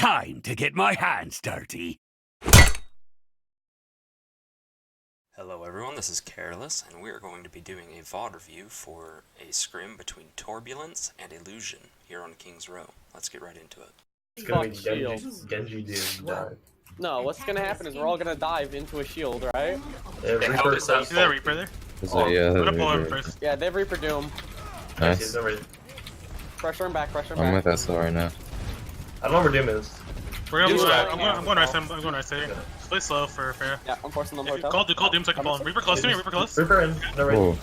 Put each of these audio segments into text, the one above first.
time to get my hands dirty. Hello everyone, this is Careless, and we are going to be doing a VOD review for a scrim between Torbulance and Illuzion here on King's Row. Let's get right into it. It's gonna be Genji dude dive. No, what's gonna happen is we're all gonna dive into a shield, right? Yeah, Reaper See that Reaper there? Yeah, I'm gonna pull him first. Yeah, they have Reaper Doom. nice. Pressure him back, pressure him I'm back. with SL right now. I don't know where Doom is. We're gonna, Doom's I'm going rest him. I'm going rest here. Just play slow for fair. Yeah, I'm forcing them hotel. Call Doom so I can pull him. Reaper close to me, Reaper close. Reaper in. No right. Oh,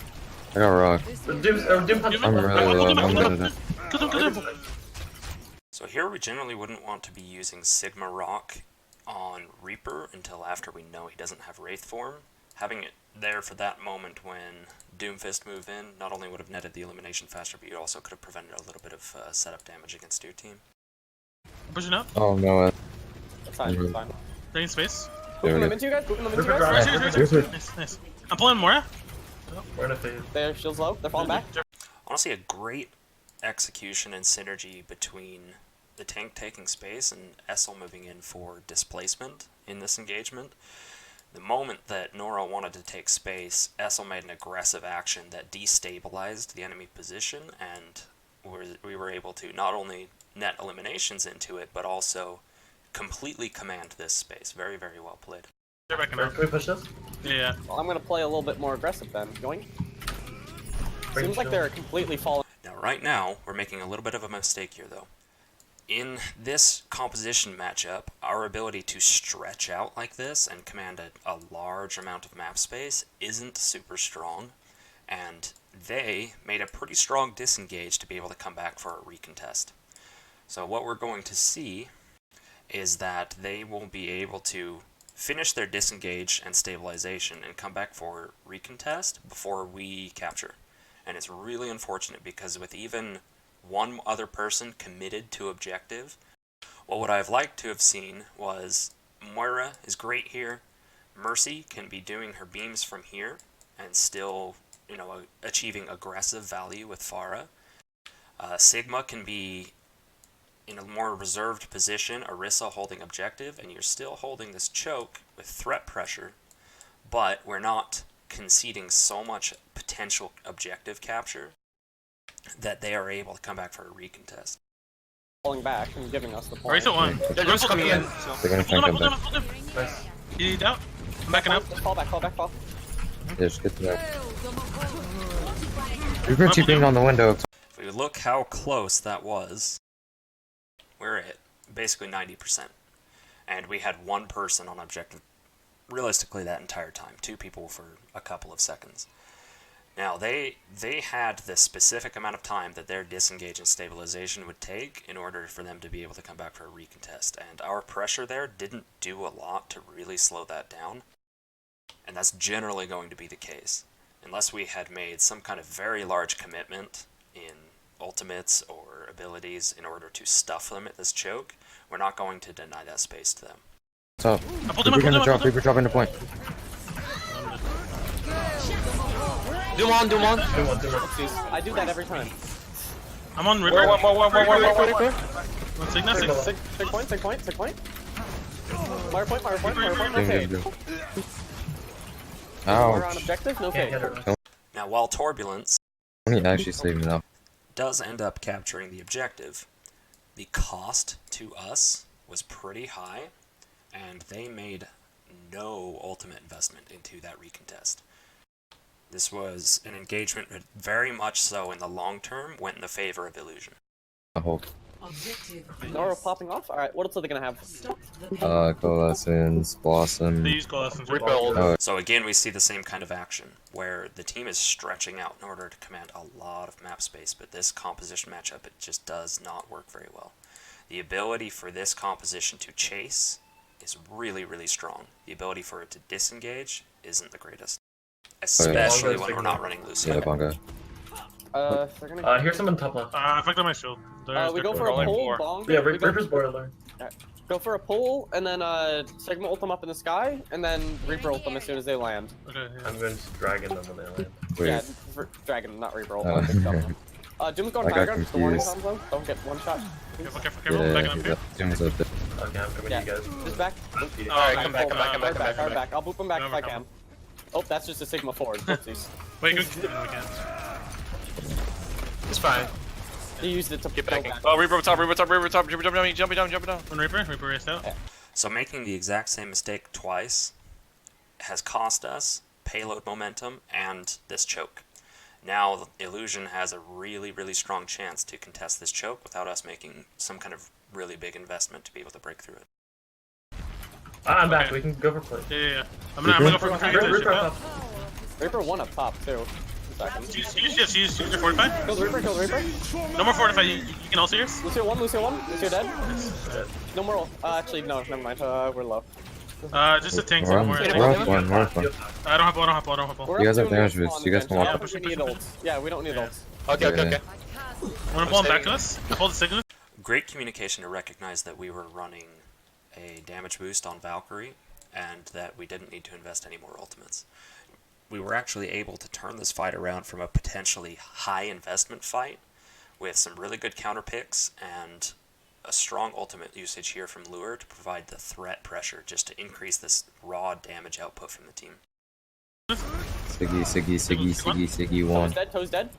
I got rock. Doom punch. I'm really low. I'm gonna Kill him. So here we generally wouldn't want to be using Sigma Rock on Reaper until after we know he doesn't have Wraith form. Having it there for that moment when Doomfist move in not only would have netted the elimination faster, but you also could have prevented a little bit of setup damage against your team. Pushing up. Oh no. That's fine, that's fine. Drain space. Booping them into you guys, booping them into you Reaper guys. grab. Nice, nice. I'm pulling Moira. We're in a phase. Their shield's low, they're falling back. Honestly, a great execution and synergy between the tank taking space and Essel moving in for displacement in this engagement. The moment that Nora wanted to take space, Essel made an aggressive action that destabilized the enemy position, and we were able to not only net eliminations into it, but also completely command this space. Very, very well played. They're back Can up. we push this? Yeah. Well, I'm gonna play a little bit more aggressive then. Going. Seems like they're completely falling. Now, right now, we're making a little bit of a mistake here, though. In this composition matchup, our ability to stretch out like this and command a large amount of map space isn't super strong, and they made a pretty strong disengage to be able to come back for a recontest. So what we're going to see is that they will be able to finish their disengage and stabilization and come back for recontest before we capture. And it's really unfortunate because with even one other person committed to objective, what would I have liked to have seen was Moira is great here, Mercy can be doing her beams from here and still, you know, achieving aggressive value with Pharah. Sigma can be in a more reserved position, Orisa holding objective, and you're still holding this choke with threat pressure, but we're not conceding so much potential objective capture that they are able to come back for a recontest. Falling back and giving us the point. Race at one. They're gonna try and come back. Hold him. Nice. He's out. I'm backing up. Fall back, fall back, fall. Yeah, just get to that. We've been keeping on the window. If we look how close that was, we're at basically 90%. And we had one person on objective realistically that entire time. Two people for a couple of seconds. Now, they had the specific amount of time that their disengage and stabilization would take in order for them to be able to come back for a recontest, and our pressure there didn't do a lot to really slow that down, and that's generally going to be the case. Unless we had made some kind of very large commitment in ultimates or abilities in order to stuff them at this choke, we're not going to deny that space to them. So, we're gonna drop. We're dropping the point. Doom on. Doom on. I do that every time. I'm on River. One Sigma, six. Sick point. Fire point, okay. We're on Ouch. objective, no Can't fake. hit her. Now, while Torbulance He actually saved me though. does end up capturing the objective, the cost to us was pretty high, and they made no ultimate investment into that recontest. This was an engagement that very much so in the long term went in the favor of Illuzion. I hope. Nora popping off? Alright, what else are they gonna have? Coalescence, Blossom. They use Coalescence. So again, we see the same kind of action, where the team is stretching out in order to command a lot of map space, but this composition matchup, it just does not work very well. The ability for this composition to chase is really, really strong. The ability for it to disengage isn't the greatest. Especially when we're not running Yeah, Illuzion. Bongo. They're gonna... Here's someone top left. I flicked on my shield. we go for a pull, bong. Yeah, We go- Reaper's boiler. Go for a pull, and then Sigma ult them up in the sky, and then Reaper ult them as soon as they land. Okay, yeah. I'm going to dragon them when they land. Wait. Yeah, for Dragon, not Reaper ult. Oh. Doom's going I got high ground, just a warning confused. Hanzo. Don't get one shot. Careful, careful, careful. Yeah, Backing up here. Doom's a bit. Okay, I'm coming Yeah, to you guys. just back. Alright, come back, come back, come back, come back, come Hard back. back. I'll boop him back if I Come can. Oh, that's just a Sigma forward. Oopsies. Wait, go. No, we can't. It's fine. He used it to Keep go backing. back. Oh, Reaper up top, Reaper up top, Reaper up top. Jumping down, jumping down, jumping down. One Reaper. Reaper raced out. So making the exact same mistake twice has cost us payload momentum and this choke. Now Illusion has a really, really strong chance to contest this choke without us making some kind of really big investment to be able to break through it. I'm back. Okay. We can go for play. Yeah. I'm gonna go for Reaper up top. Reaper one up top too. 2 seconds. Use your fortify. Kill Reaper, kill Reaper. No more fortify. You can also yours. Lucio 1, Lucio 1. Lucio dead. No more ult. Actually, no, never mind. We're low. Just a tank We're somewhere. off one, we're off one. I don't have pull. We're You guys up have doing damage this boost, you guys can on walk the up. We need ults. Yeah, we don't need ults. Okay, okay, okay. I'm gonna pull him back to us. I pulled the signal. Great communication to recognize that we were running a damage boost on Valkyrie and that we didn't need to invest any more ultimates. We were actually able to turn this fight around from a potentially high investment fight with some really good counter picks and a strong ultimate usage here from Lure to provide the threat pressure just to increase this raw damage output from the team. Siggy, one. Toes dead.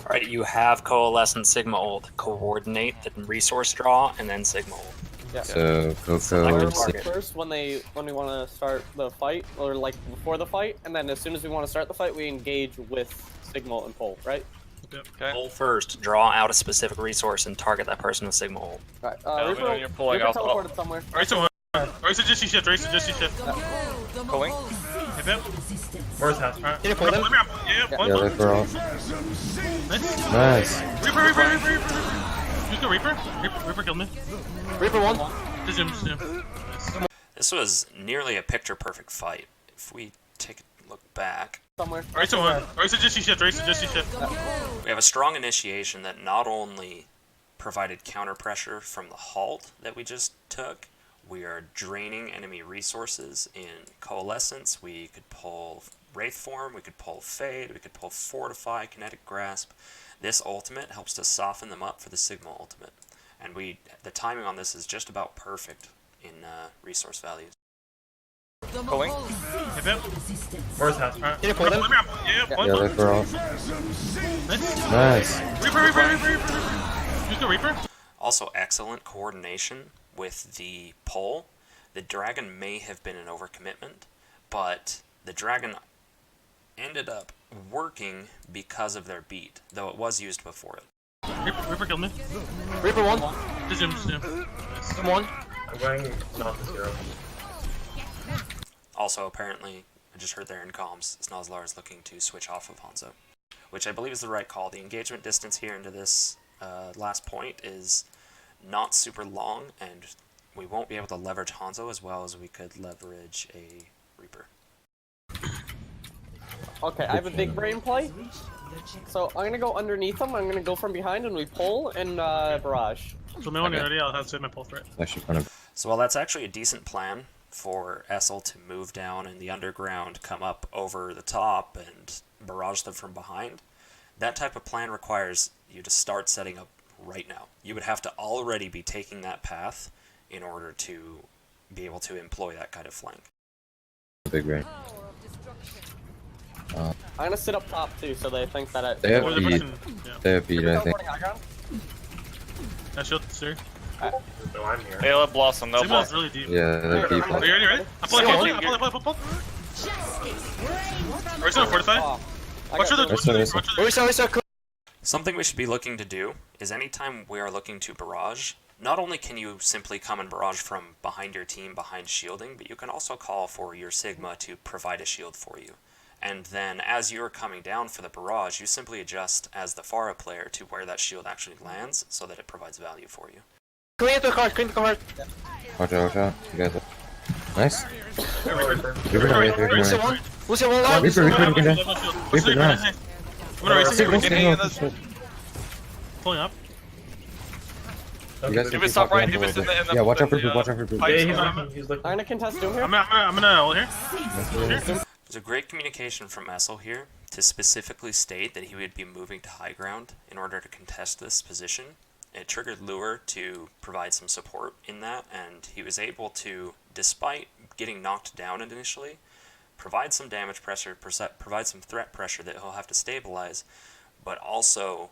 Alright, you have Coalescent Sigma ult. Coordinate the resource draw, and then Sigma ult. Yeah. So, Select Coco, a target. First, when we want to start the fight, or like before the fight, and then as soon as we want to start the fight, we engage with Signal and Pole, right? Okay. Pull first, draw out a specific resource, and target that person with Sigma ult. Right. let me know when you're pulling Reaper out. teleported somewhere. Race one. Race just shift. Race just shift. Pulling. Hit him. Where's House? Alright. Can you pull them? Yeah. yeah, One. they're off. Nice. Nice. Reaper. Use the Reaper. Reaper killed me. Reaper one. Just zoom. This was nearly a picture-perfect fight. If we take a look back, Somewhere. Race one. Race just shift. we have a strong initiation that not only provided counter pressure from the halt that we just took, we are draining enemy resources in Coalescence. We could pull Wraith Form, we could pull Fade, we could pull Fortify, Kinetic Grasp. This ultimate helps to soften them up for the Sigma ultimate. And the timing on this is just about perfect in resource values. Pulling. Hit him. Where's House? Alright. Can you pull them? Yeah. One. Yeah, they're off. Nice. Nice. Reaper. Use the Reaper. Also excellent coordination with the pull. The dragon may have been an overcommitment, but the dragon ended up working because of their beat, though it was used before it. Reaper killed me. Reaper one. Just zoom. Come on. I'm going not to 0. Also, apparently, I just heard there in comms, Snozlar is looking to switch off of Hanzo, which I believe is the right call. The engagement distance here into this last point is not super long, and we won't be able to leverage Hanzo as well as we could leverage a Reaper. Okay, I have a big brain play. So I'm gonna go underneath them. I'm gonna go from behind, and we pull and barrage. So when you're ready, I'll have to save my pull threat. Actually, kind of. So while that's actually a decent plan for Essel to move down in the underground, come up over the top, and barrage them from behind, that type of plan requires you to start setting up right now. You would have to already be taking that path in order to be able to employ that kind of flank. Big brain. I'm gonna sit up top too, so they think that I. They have Or the beat. person. Yeah. They have beat, I think. Shield, sir. No, I'm here. They'll blossom. They'll Sigma's blossom. really deep. Yeah, they're beat. Are you ready? I'm pulling. Race on fortify. Oh, Watch for the. Reset. Something we should be looking to do is anytime we are looking to barrage, not only can you simply come and barrage from behind your team, behind shielding, but you can also call for your Sigma to provide a shield for you. And then as you're coming down for the barrage, you simply adjust as the Pharah player to where that shield actually lands so that it provides value for you. Clean the card. Watch out. You guys are... Nice. Reaper. Reaper, Lucio one. Lucio one live. Reaper, you can Reaper, nice. I'm gonna race Signal, it. signal. Pulling up. You guys If can it's keep top right, walking if it's in the Yeah, watch out for in the, Reaper, watch out for Reaper. Yeah, Pipes. he's looking. He's looking. I'm gonna contest Doom here. I'm gonna ult here. There's a great communication from Essel here to specifically state that he would be moving to high ground in order to contest this position. It triggered Lure to provide some support in that, and he was able to, despite getting knocked down initially, provide some damage pressure, provide some threat pressure that he'll have to stabilize, but also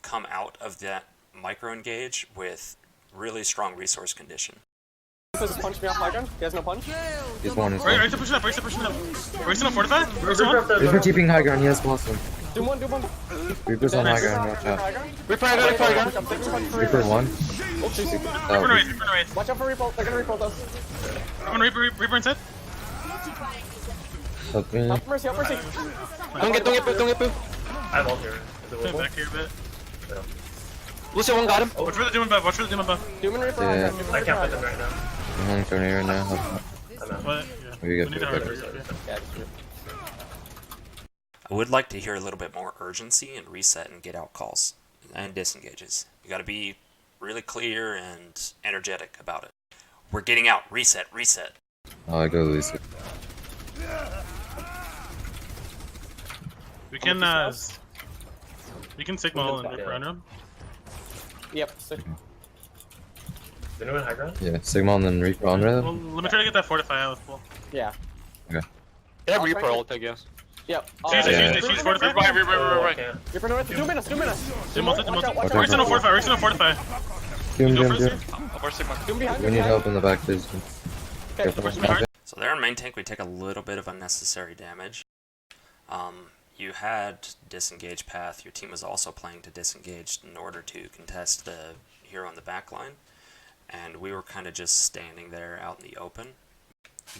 come out of that micro-engage with really strong resource condition. Just punch me off high ground. He has no punch. He's one. He's Right, one. right, pushing up, right, pushing up. Are we still on fortify? Reaper up there. Reaper keeping high ground. He has blossom. Do one. Reaper's on high ground. Watch out. Reaper, I got it. Reaper one. Reaper Oh, no Reaper no Watch out for repo. They're gonna repo those. I'm on Reaper inside. help me. Help Mercy. Don't get boo. I have ult here. Is it Stand winnable? back here a bit. Lucio one got him. Watch for the demon buff, watch for the demon buff. Doom and repo. Yeah. I can't fight them right now. I'm on Tony right now. I'm out. What? Yeah. We get need to back. hurry. Yeah, just repo. I would like to hear a little bit more urgency and reset and get out calls and disengages. You got to be really clear and energetic about it. We're getting out. Reset. Oh, I go Lucy. We can Sigma all and Reaper under him. Yep. Sick. Is anyone high ground? Yeah, Sigma and then Reaper on Well, rhythm. let me try to get that fortify out with full. Yeah. They have Reaper ult, I guess. Yep. She's fortify. Right. Reaper north. 2 minutes. Dim ulted. Watch out. We're still on fortify, we're still on fortify. Doom. Go first. Doom behind. We need help in the back, please. Okay. Careful. So there in main tank, we take a little bit of unnecessary damage. You had disengage path. Your team was also playing to disengage in order to contest the hero on the back line. And we were kind of just standing there out in the open.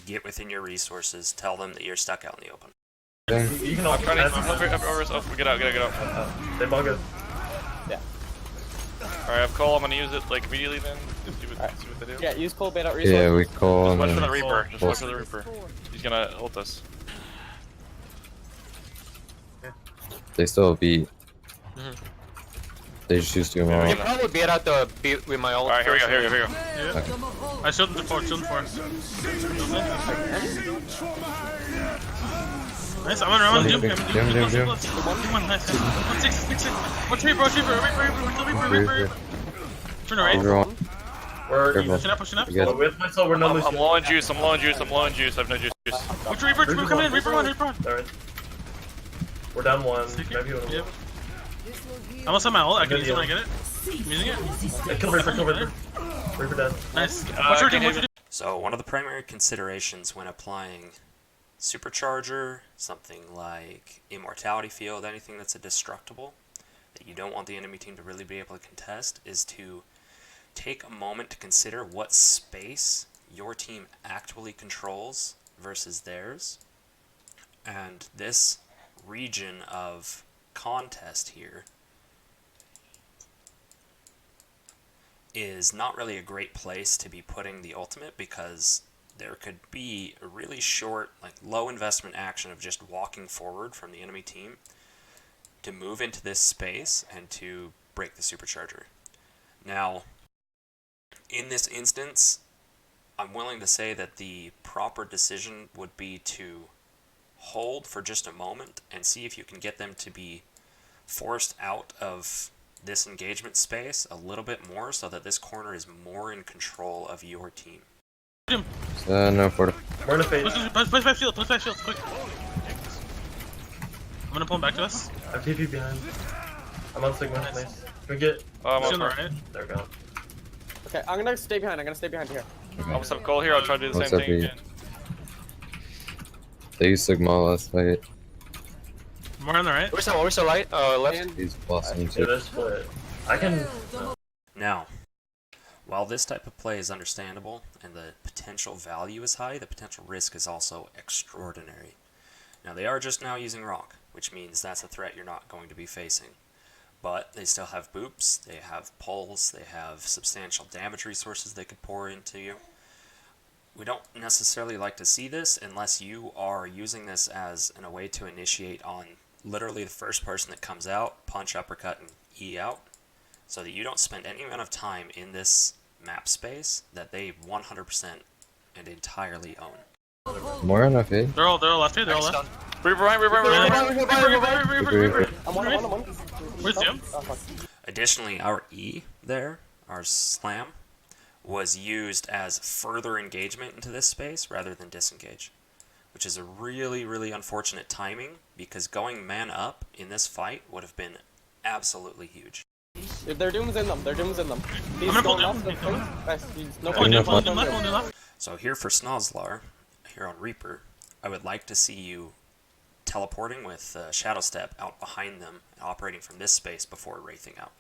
Get within your resources. Tell them that you're stuck out in the open. You can ult. Get out. They bug us. Alright, I have Cole, I'm gonna use it like immediately then. See what they do. Yeah. Use cold bait out resource. Yeah, we call Watch him. for the and- Reaper. Just watch for the Pulse. Reaper. He's gonna ult us. They still beat. They just choose to go You wrong. can probably bait out the beat with my ult. Alright, here we go. Yeah. I shielded the four. Nice, I'm on Doom. Doom. Doom, nice. 6. Watch Reaper. Reaper. Turn right. Reaper on. We're Careful. Pushing up. We get with myself. We're not I'm losing. low on juice. I have no juice. Watch Reaper coming in. Reaper on. Alright. We're down one. Maybe we'll. Yep. I almost have my ult. I can use it when I get it. I'm using it. Kill Reaper. Reaper dead. Nice. Watch your Doom. So one of the primary considerations when applying Supercharger, something like Immortality Field, anything that's a destructible, that you don't want the enemy team to really be able to contest, is to take a moment to consider what space your team actually controls versus theirs. And this region of contest here is not really a great place to be putting the ultimate, because there could be a really short, like low investment action of just walking forward from the enemy team to move into this space and to break the supercharger. Now, in this instance, I'm willing to say that the proper decision would be to hold for just a moment and see if you can get them to be forced out of this engagement space a little bit more, so that this corner is more in control of your team. No photo. We're in a phase. Push back shield, quick. I'm gonna pull him back to us. I'm TP behind. I'm on Sigma. Nice. Can we get? I'm Shield on the almost right. There we go. Okay. I'm gonna stay behind here. have Cole here. I'll try to do the What's same up, thing E? again. They used Sigma last fight. More on the right. Where's the light? Left. And He's blossom Do too. this split. I can. Now, while this type of play is understandable and the potential value is high, the potential risk is also extraordinary. Now, they are just now using rock, which means that's a threat you're not going to be facing. But they still have boops, they have pulls, they have substantial damage resources they could pour into you. We don't necessarily like to see this unless you are using this as a way to initiate on literally the first person that comes out, punch, uppercut, and E out, so that you don't spend any amount of time in this map space that they 100% and entirely own. More on FA. They're all left here. They're all left. Reaper behind, Reaper behind, Reaper. I'm on. Where's Zoom? Oh, fuck. Additionally, our E there, our slam, was used as further engagement into this space rather than disengage, which is a really, really unfortunate timing because going man up in this fight would have been absolutely huge. Their doom's in them. I'm gonna pull Doom. Pull Doom left. So here for Snozlar, here on Reaper, I would like to see you teleporting with Shadow Step out behind them, operating from this space before wraithing out.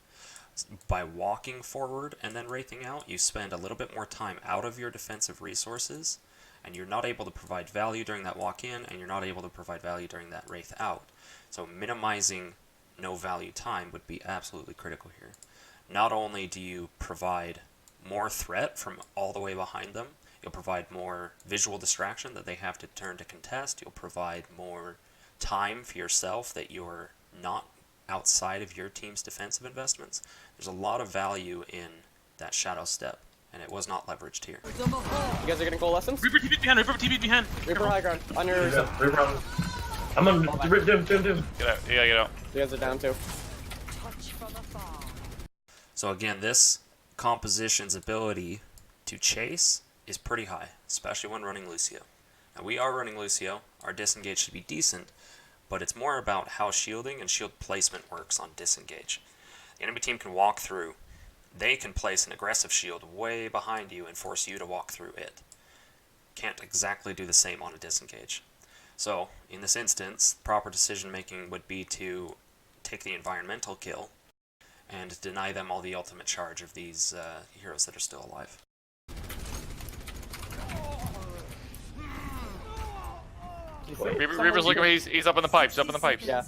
By walking forward and then wraithing out, you spend a little bit more time out of your defensive resources, and you're not able to provide value during that walk in, and you're not able to provide value during that wraith out. So minimizing no value time would be absolutely critical here. Not only do you provide more threat from all the way behind them, you'll provide more visual distraction that they have to turn to contest, you'll provide more time for yourself that you're not outside of your team's defensive investments. There's a lot of value in that Shadow Step, and it was not leveraged here. You guys are getting goal lessons? Reaper TP behind. Reaper high ground. On your... Reaper on. I'm on Doom. Get out, you gotta get out. You guys are down too. So again, this composition's ability to chase is pretty high, especially when running Lucio. Now we are running Lucio, our disengage should be decent, but it's more about how shielding and shield placement works on disengage. The enemy team can walk through, they can place an aggressive shield way behind you and force you to walk through it. Can't exactly do the same on a disengage. So, in this instance, proper decision making would be to take the environmental kill and deny them all the ultimate charge of these heroes that are still alive. Reaper's looking, he's up in the pipes, Yeah.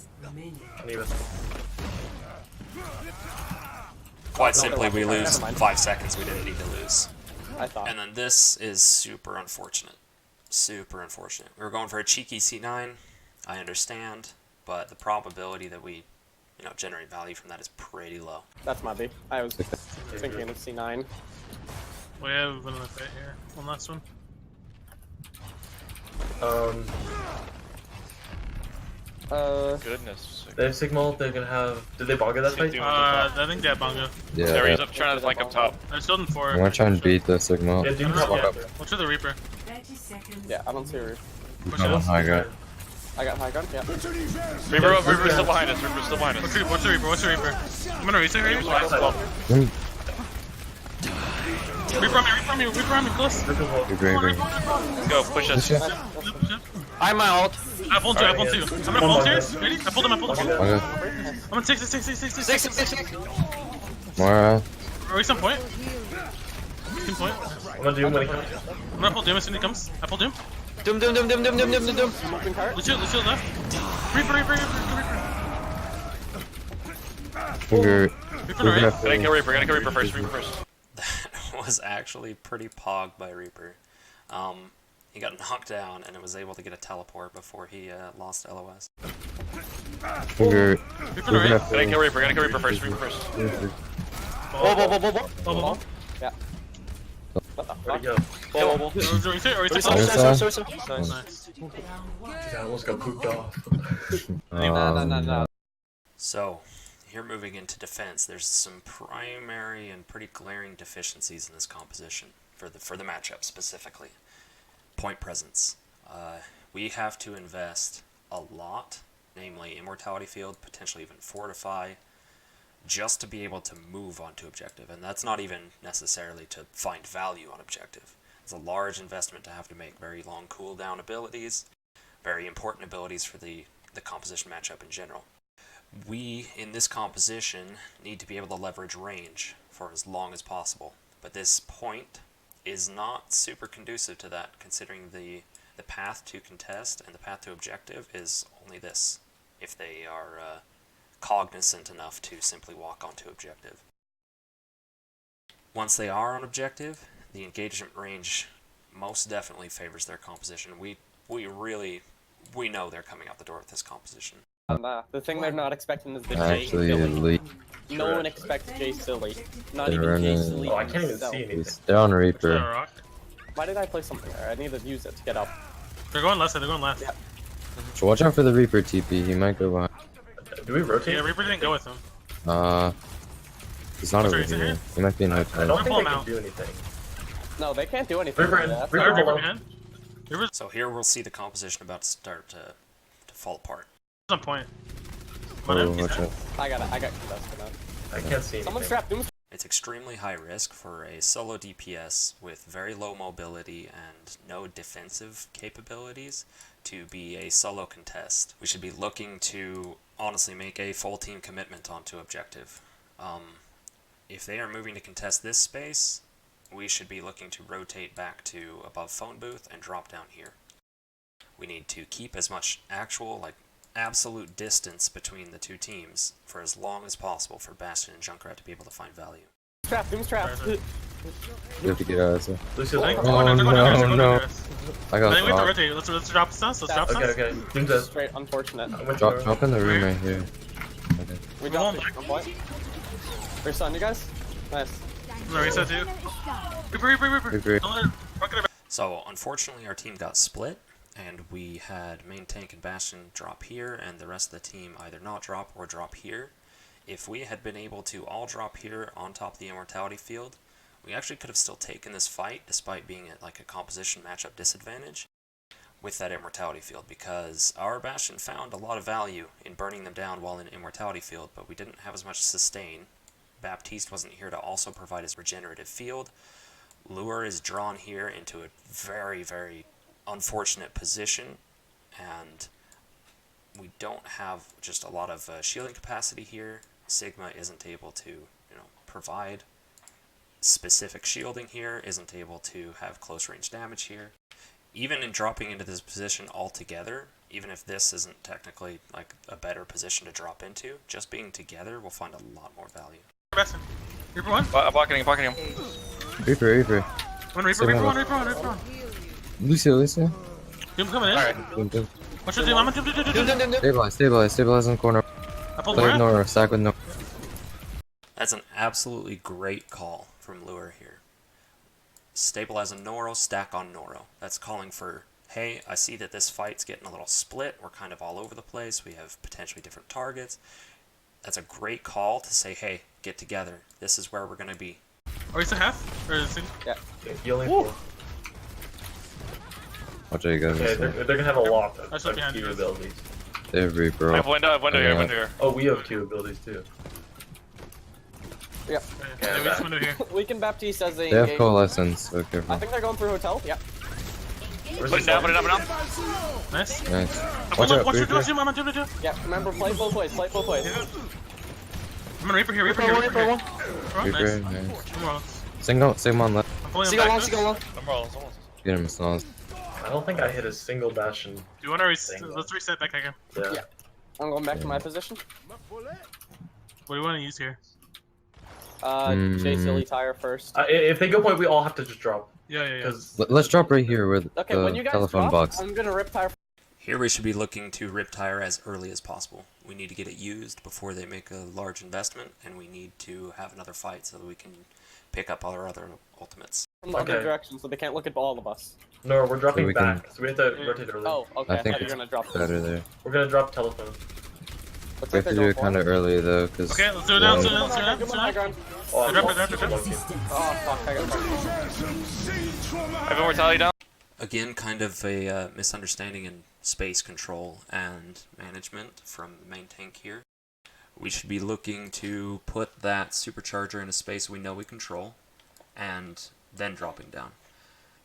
Quite simply, we lose Never mind. 5 seconds we didn't need to lose. I thought. And then this is super unfortunate. Super unfortunate. We were going for a cheeky C9, I understand, but the probability that we, generate value from that is pretty low. That's my B. I was thinking of C9. We have another fight here. One last one. Goodness. They have Sigma, they're gonna have... Did they bogger that fight? I think they have Bongo. There he's Yeah. up trying to flank up top. They're still in 4. I want to try and beat the signal. Yeah, Doom Yeah. top. Watch for the Reaper. Yeah, I don't see a roof. Push I'm on it. high ground. I got high ground, yeah. Reaper's still behind us, Reaper's still behind us. Watch the Reaper. I'm gonna reset Reaper. Reaper on me, close. Green. Go, push us. I'm my ult. I pulled 2. I'm gonna pull upstairs. Ready? I pulled him. Okay. I'm on 6. More. Are we some point? Team point. I'm gonna Doom when he comes. I'm gonna pull Doom as soon as he comes. I pulled Doom. Doom. Smoking cart. Lucio left. Reaper. Finger. Reaper right. Gotta kill Reaper first. That was actually pretty pogged by Reaper. He got knocked down and was able to get a teleport before he lost LOS. Finger. Reaper right. Gotta kill Reaper first. Ball. Yeah. What the Where'd fuck? he go? Nice. I almost got pooped off. No. So, here moving into defense, there's some primary and pretty glaring deficiencies in this composition for the matchup specifically. Point presence. We have to invest a lot, namely Immortality Field, potentially even Fortify, just to be able to move onto objective, and that's not even necessarily to find value on objective. It's a large investment to have to make very long cooldown abilities, very important abilities for the composition matchup in general. We, in this composition, need to be able to leverage range for as long as possible, but this point is not super conducive to that, considering the path to contest and the path to objective is only this, if they are cognizant enough to simply walk onto objective. Once they are on objective, the engagement range most definitely favors their composition. We know they're coming out the door with this composition. The thing they're not expecting is the J Actually, silly. elite. No one expects J silly. Not They're even J running- silly. Oh, I can't even himself. see anything. It's down Is that a Reaper. rock? Why did I play something there? I need to use it to get up. They're going left, they're going left. Yeah. So watch out for the Reaper TP. He might go behind. Do we rotate? Yeah, Reaper didn't go with him. He's not Sorry, over is he here. here? He might be in I hotel. don't think Pull they him can out. do anything. No, they can't do anything. Reaper in. That's Reaper not- Reaper below. behind. Reaper's So here we'll see the composition about to start to fall apart. on point. Oh, watch out. I got contested now. I can't see Someone anything. strap Doom's. It's extremely high risk for a solo DPS with very low mobility and no defensive capabilities to be a solo contest. We should be looking to honestly make a full team commitment onto objective. If they are moving to contest this space, we should be looking to rotate back to above phone booth and drop down here. We need to keep as much actual, like, absolute distance between the two teams for as long as possible for Bastion and Junkrat to be able to find value. Trap, Doom's trap. You have to get out of there. Lucio, I think oh, they're going down, they're going down, they're going no. down. I I got think we have to shot. rotate. Let's drop the stance. Let's drop the okay, stance. okay. Doom's dead. Straight unfortunate. I'm with you. Drop in the room right here. Okay. We Come on, dropped it. Mike. On point. We're stun, you guys. Nice. No, reset too. Reaper. Reaper. Don't let it rocket it back. So, unfortunately, our team got split, and we had main tank and Bastion drop here, and the rest of the team either not drop or drop here. If we had been able to all drop here on top of the immortality field, we actually could have still taken this fight, despite being at like a composition matchup disadvantage with that immortality field, because our Bastion found a lot of value in burning them down while in immortality field, but we didn't have as much sustain. Baptiste wasn't here to also provide his regenerative field. Lure is drawn here into a very, very unfortunate position, and we don't have just a lot of shielding capacity here. Sigma isn't able to, provide specific shielding here, isn't able to have close range damage here. Even in dropping into this position altogether, even if this isn't technically like a better position to drop into, just being together will find a lot more value. Bastion. Reaper one. I'm blocking him. Reaper. One Reaper, Sigma. Reaper one. Lucio. Doom coming in. Alright. Doom. What's your doom? I'm gonna doom. Stabilize in the corner. I pulled Play with Nora. Nora, stack with Nora. That's an absolutely great call from Lure here. Stabilize on Noro, stack on Noro. That's calling for, hey, I see that this fight's getting a little split. We're kind of all over the place. We have potentially different targets. That's a great call to say, hey, get together. This is where we're going to be. Are we still half? Or is it? Yeah. Healing for. Watch out, you guys. Okay, they're gonna have a lot I of stood behind Q you. abilities. They have Reaper. I have window here. Oh, we have Q abilities too. Yeah. Yeah, we just window here. Weaken Baptiste as a. They have Coalescence, so careful. I think they're going through hotel. Yeah. Put it down. Nice. Nice. I'm Watch out, watch your Reaper. doom. I'm on doom. Yeah. Remember, play both ways. Play both ways. I'm on Reaper here. Reaper here. Reaper, Nice. nice. Come on. Sigma on left. I'm pulling him back. Get him, Snoz. I don't think I hit a single Bastion. Do you want to let's reset back again. Yeah. I'm going back to my position. What do you want to use here? Jay Silly tire first. If they go point, we all have to just drop. Yeah. Because Let's drop right here with Okay, when you the guys telephone drop, box. I'm gonna rip tire. Here we should be looking to rip tire as early as possible. We need to get it used before they make a large investment, and we need to have another fight so that we can pick up our other ultimates. From the other Okay. direction, so they can't look at all of us. no, we're dropping we can- back, so we have to rotate early. Oh, okay. I I think thought you were gonna drop. Better there. We're gonna drop telephone. Looks We like have to they're do it going kind of early though, because Okay, let's do it now. Good one, high ground. Oh, I'm Drop it, lost. drop it, drop it. Oh, fuck. I got fucked. I have immortality down. Again, kind of a misunderstanding in space control and management from the main tank here. We should be looking to put that supercharger in a space we know we control, and then dropping down.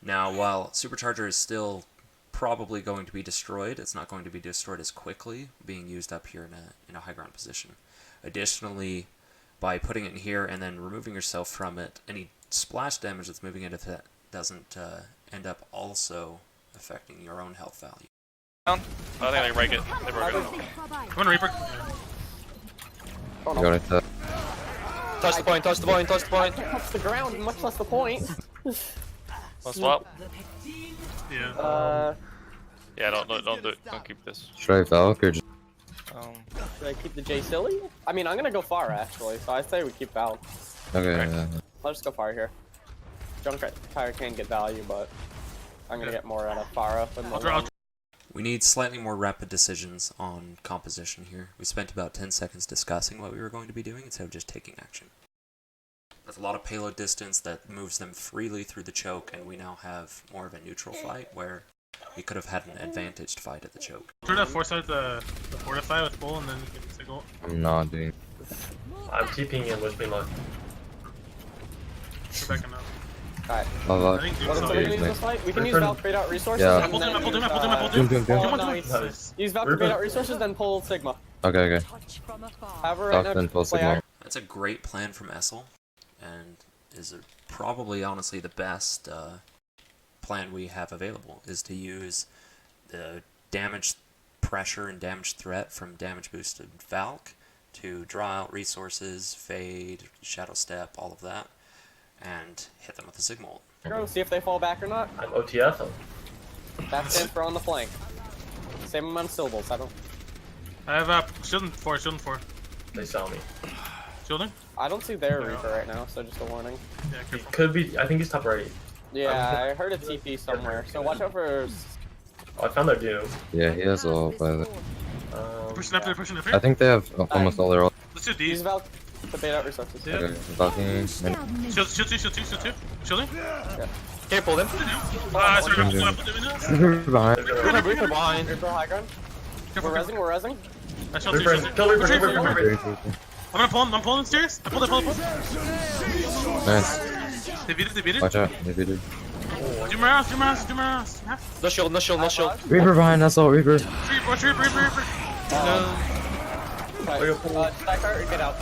Now, while supercharger is still probably going to be destroyed, it's not going to be destroyed as quickly, being used up here in a high ground position. Additionally, by putting it in here and then removing yourself from it, any splash damage that's moving into that doesn't end up also affecting your own health value. I think they break it. They broke it. I'm on Reaper. Oh, you no. got it. Touch the point. I can't touch the ground, much less the point. Let's swap. Yeah. Yeah, don't do it. Don't keep this. Should I Valk or just... Should I keep the Jay Silly? I mean, I'm gonna go far actually, so I say we keep Val. Okay, I'll just go far here. Junkrat tire can get value, but I'm gonna get more out of Farah than the I'll We need slightly more rapid decisions on composition here. We spent about 10 seconds discussing what we were going to be doing instead of just taking action. With a lot of payload distance that moves them freely through the choke, and we now have more of a neutral fight where we could have had an advantaged fight at the choke. Try to force out the fortify with bull and then give it signal. I'm not doing. I'm TPing in with me luck. We're back in now. Alright. Lava. I think What Doom's are we on. gonna use this fight? We can use Reaper- Valk bait out resources. Yeah. and Pull then Doom, pull Doom, use, pull Doom, pull Doom, Doom. doom, doom. Oh, Come on, nice. Nice. Use Valk Reaper- bait out resources, then pull Sigma. Okay, okay. Have her right Valk now. then pull play Sigma. out. That's a great plan from Essel, and is probably honestly the best plan we have available, is to use the damage pressure and damage threat from damage boosted Valk to draw out resources, fade, shadow step, all of that, and hit them with a Sigma ult. Go see if they fall back or not. I'm OTF. That's it for on the flank. Same amount of syllables. I don't. I have shielding 4, shielding 4. They saw me. Shielding? I don't see their Reaper right now, so just a warning. Yeah, He careful. could be. I think he's top right. Yeah, I heard a TP somewhere, so watch out for. Oh, I found their Doom. Yeah, he has all by the. Pushing up there, pushing up I here. think they have almost all their ult. Let's do Use these. Valk to bait out resources. Yeah. Okay, Valkyrie. Shield 2, shield 2, shield 2. Shielding? Can't pull them. Sorry, Doom, I'm doom. pulling up. Behind. Reaper behind. Reaper high ground. Careful, We're careful. rezzing, we're rezzing. I shielded Reaper, 2, shield 2. kill Reaper, Retreat, Reaper, retreat, Reaper. retreat. I'm pulling stairs. I pulled it. Nice. They beat it, they beat it. Watch out. They beat it. Do my ass, do my ass, do my ass. Half. No shield, no shield, no shield. Reaper behind us all. Reaper. Watch Reaper, Reaper. Stack art and get out.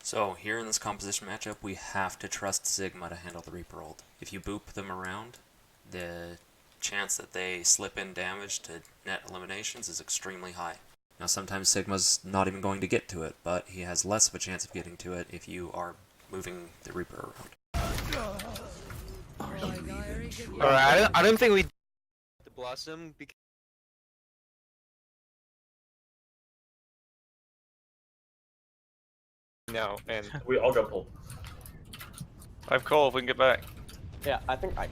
So here in this composition matchup, we have to trust Sigma to handle the Reaper ult. If you boop them around, the chance that they slip in damage to net eliminations is extremely high. Now sometimes Sigma's not even going to get to it, but he has less of a chance of getting to it if you are moving the Reaper around. Alright, I don't think we the Blossom because no, and We all got pulled. I have Cole if we can get back. Yeah, I think I.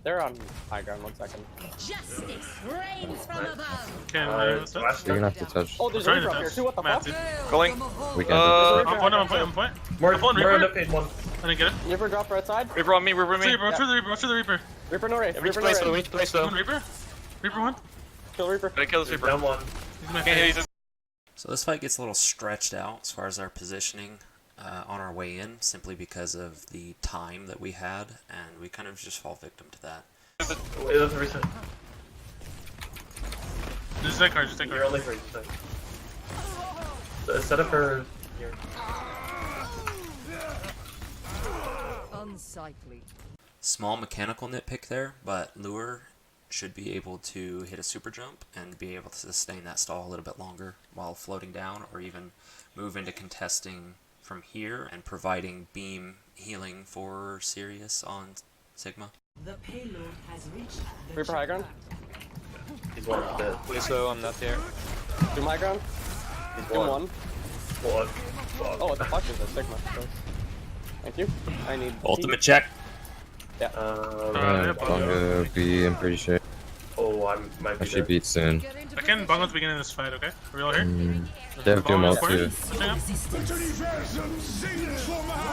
They're on high ground. 1 second. Justice reigns from above. Can Last You're gonna have to touch. Oh, there's a Trying to Reaper up here touch. too. What the fuck? Matt, Calling. We can. I'm point. More I'm pulling Reaper. paid one. I didn't get it. Reaper drop right side. Reaper on me, Reaper on me. Reaper, watch for the Reaper, watch for the Reaper. Reaper no race. we need Reaper to no play slow, we race. need to play slow. One Reaper. Reaper 1. Kill Reaper. Gotta kill this Reaper. Down one. He's in my Can't hit, face. he's So this fight gets a little stretched out as far as our positioning on our way in, simply because of the time that we had, and we kind of just fall victim to that. Wait, that's a reset. Just take card, just take You're card. only free. Set up her here. Unsightly. Small mechanical nitpick there, but Lure should be able to hit a super jump and be able to sustain that stall a little bit longer while floating down, or even move into contesting from here and providing beam healing for Sirius on Sigma. The payload has reached the Reaper high ground. He's one dead. Play slow, I'm not there. Doom high ground. He's Doom one. One. Fuck. Oh, what the fuck is this? Sigma. Thank you. I need. Ultimate check. Yeah. Bongo be in pretty shape. Oh, I might be I should there. beat soon. I can bungle at the beginning of this fight, okay? Are we all here? They have Doom ult Bongo too. pushing up.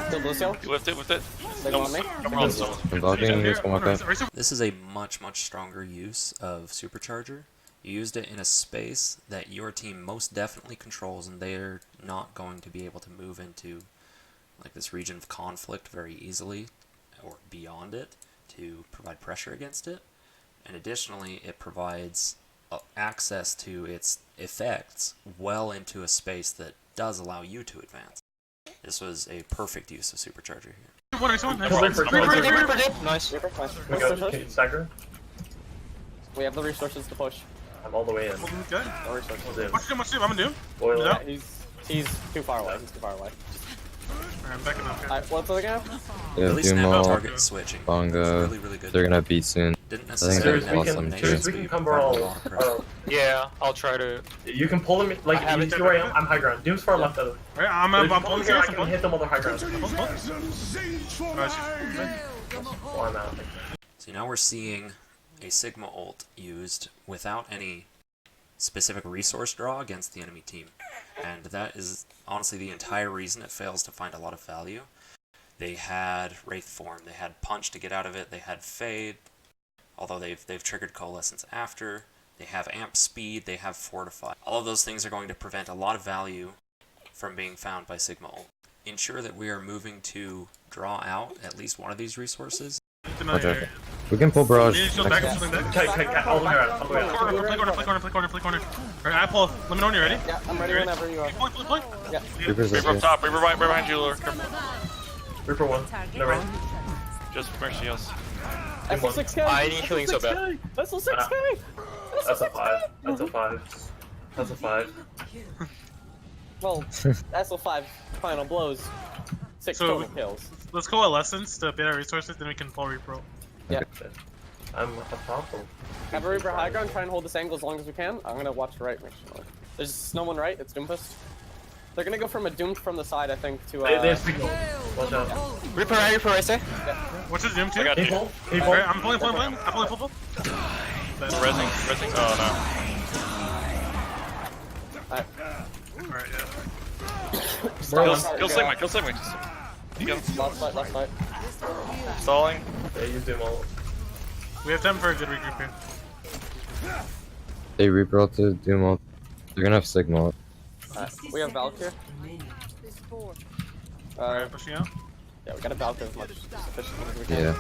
Kill Lucio. You whiffed it. Sigma on me. Come on, so. I'm blocking this one more time. This is a much stronger use of Supercharger. You used it in a space that your team most definitely controls, and they're not going to be able to move into like this region of conflict very easily or beyond it to provide pressure against it. And additionally, it provides access to its effects well into a space that does allow you to advance. This was a perfect use of Supercharger here. One, nice one. Nice Kill one. Reaper, Reaper, kill Reaper. Nice. Reaper, nice. We got Stagger. We have the resources to push. I'm all the way in. Good. No resources. Doom. Watch him, watch him. I'm gonna do. Boil He's it. out. He's too far away. He's too far away. Alright, I'm backing up here. Alright, what's the other guy? They have Really Doom snap ult. target switching. Bongo. Really good. They're gonna beat soon. Didn't think necessarily that's net awesome, eliminations, we but can you come provided a all. lot of pressure. Yeah, I'll try to. You can pull them. Like I have you it. see where I am. I'm high ground. Doom's far left though. Alright, But if I'm you pull pulling me here, I stairs. I'm can pulling. hit them while they're high ground. Alright, Oh, I'm out. So now we're seeing a Sigma ult used without any specific resource draw against the enemy team. And that is honestly the entire reason it fails to find a lot of value. They had Wraith Form, they had Punch to get out of it, they had Fade, although they've triggered Coalescence after, they have Amp Speed, they have Fortify. All of those things are going to prevent a lot of value from being found by Sigma ult. Ensure that we are moving to draw out at least one of these resources. Okay. We can pull barrage. Back up, back. Okay, all the way around, all the way around. Play corner. Alright, I pull. Let me know when you're ready. Yeah, I'm ready whenever you are. Play. Yeah. Reaper's Reaper up here. top, Reaper right behind you, Lure. Reaper 1, no range. Just mercy us. That's a 6K. I need healing so bad. That's a 6K. That's a 5. That's a 5. That's a 5. Well, SL5 final blows. 6 So- total kills. Let's coalescence to bid our resources, then we can pull repro. Yeah. I'm a powerful. Have a Reaper high ground, try and hold this angle as long as we can. I'm gonna watch the right, make sure. There's no one right, it's Doomfist. They're gonna go from a Doom from the side, I think, to They have signal. Watch out. Reaper right there. What's his Doom too? I got you. People. Alright, I'm pulling. I'm pulling full. Rezzing. Oh Alright. Alright, yeah. no. Kill Sigma. You got him. Last fight. Stalling. Yeah, use Doom ult. We have time for a good regroup here. They Reaper ulted, Doom ult. They're gonna have Sigma ult. We have Valk here. Alright, pushing out. Yeah, we gotta Valk as much efficiently as we can. Yeah.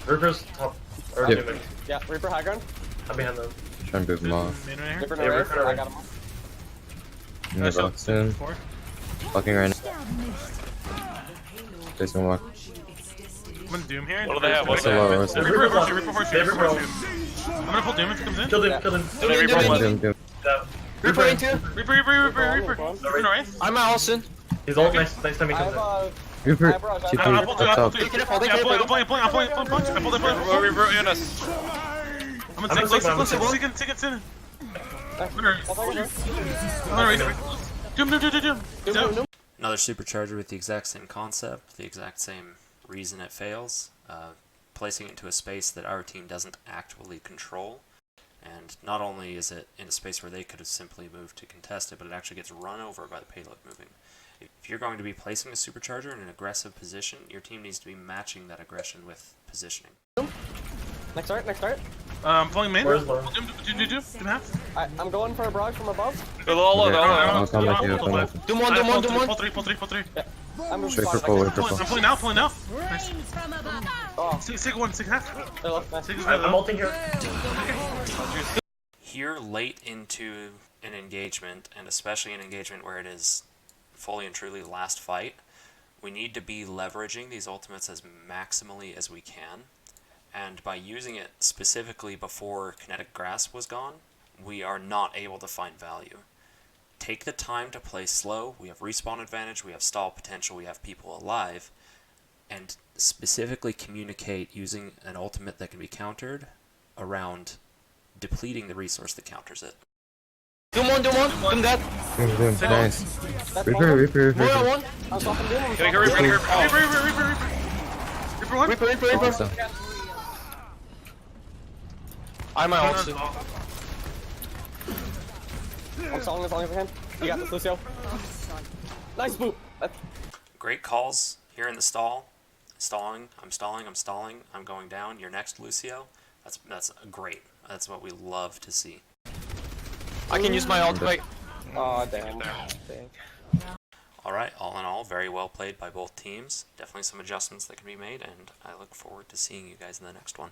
Reaper's top. Or Yep. Dooming. Yeah, Reaper high ground. I'm behind them. Try and move them off. Main right here. Reaper Yeah, no Wraith. Reaper no I Wraith. got him off. I'm gonna box soon. 4. Fucking right now. Jason walk. I'm gonna Doom here. What do they have? What That's do a they low have? roast. Reaper force you. They Reaper ult. I'm gonna pull Doom if he comes in. Kill him, kill him. Did they Reaper one? Doom. Yeah. Reaper into. Reaper. Reaper no Wraith. I'm out Austin. He's ult, nice time he I comes have in. Reaper. I brought- TP. I'll pull two. Up top. They can I'm pulling punch. I pull Reaper in us. I'm gonna take Doom. Another supercharger with the exact same concept, the exact same reason it fails, placing it into a space that our team doesn't actually control. And not only is it in a space where they could have simply moved to contest it, but it actually gets run over by the payload moving. If you're going to be placing a supercharger in an aggressive position, your team needs to be matching that aggression with positioning. Next start. I'm pulling main. Where's low? Doom half. I'm going for a barrage from above. They're all low, Okay. they're all low. I'll come with you. I'll come with you. Doom one. Pull three. I'm moving Straight for fast. pull, I Reaper I'm pull. pulling now. Rains from above. Oh, Sig one, sig half. they're left. Nice. Sig is I'm ulting here. Here, late into an engagement, and especially an engagement where it is fully and truly last fight, we need to be leveraging these ultimates as maximally as we can. And by using it specifically before Kinetic Grasp was gone, we are not able to find value. Take the time to play slow. We have respawn advantage, we have stall potential, we have people alive, and specifically communicate using an ultimate that can be countered around depleting the resource that counters it. Doom one. Doom dead. Doom. Nice. That's Reaper. More on one. I'm stopping Doom. Can I get Reaper here? Reaper one. Reaper. Awesome. I'm out Austin. I'm stalling as long as I can. You got this, Lucio. Nice boot. Great calls here in the stall. I'm stalling, I'm going down. You're next, Lucio. That's great. That's what we love to see. I can use my ultimate. Oh, damn. Alright, all in all, very well played by both teams. Definitely some adjustments that can be made, and I look forward to seeing you guys in the next one.